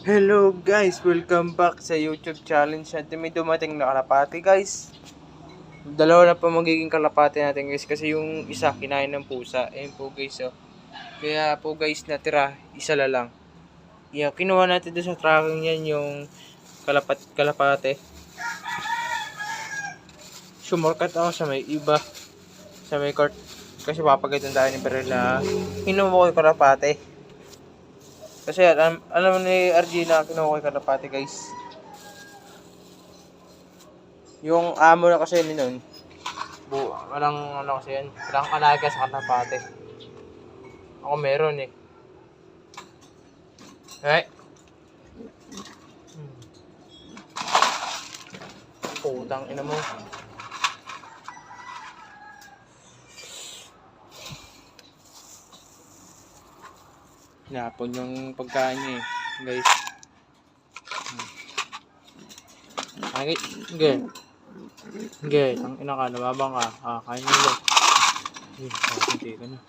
Hello guys! Welcome back sa YouTube challenge natin. May dumating na kalapati guys. Dalawa na pa magiging kalapati natin guys. Kasi yung isa kinain ng pusa. Ayun po guys oh. Kaya po guys natira. Isa na lang. Yeah, kinuha natin doon sa tracking yan yung kalapate. Sumorkat ako sa may iba. Sa may court. Kasi papagatan tayo ni Perla. Kinuha ko yung kalapate. Kasi alam ni RG na kinuha ko yung kalapate guys. Yung amo na kasi ni nun, walang ano kasi yan, walang kalaga sa kalapate. Ako meron eh. Right? Putang ina mo. Napon yung pagkain niya eh, guys. Ay, okay. Okay, ang ina ka, nababang ka. Kain mo lang. Hindi ka na.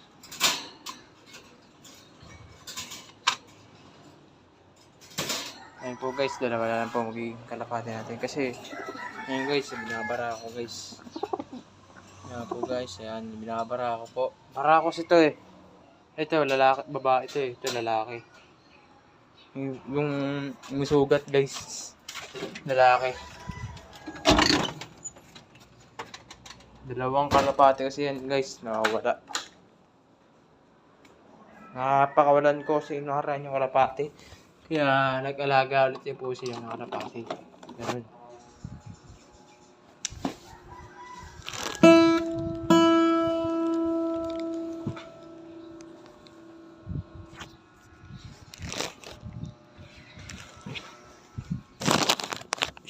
Ayun po guys, dalawa na lang po magiging kalapate natin. Kasi, ayun guys, binabara ako guys. Ayan po guys, ayan, binabara ako po. Para ako ito eh. Ito, lalaki, babae ito eh. Ito, lalaki. Yung musugat guys. Lalaki. Dalawang kalapate kasi yan guys, nakawala. Napakawalan ko sa nakaraan yung kalapate. Kaya nag-alaga ulit yung pusi yung kalapate. Ganun.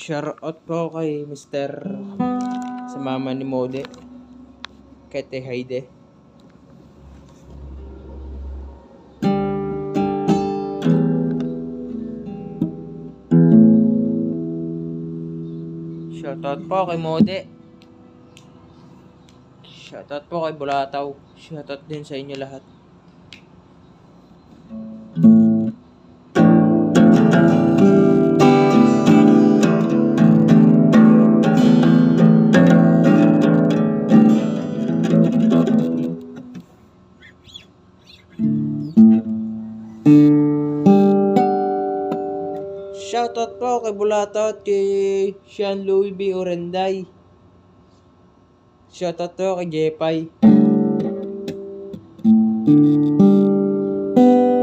Shout out po kay Mr. sa mama ni Mode. Kay Te Haide. Shoutout po kay Mode. Shoutout po kay Bulataw. Shoutout din sa inyo lahat. Shoutout po kay Bulataw at kay Sean Louis B. Orenday. Shoutout po kay Jepay.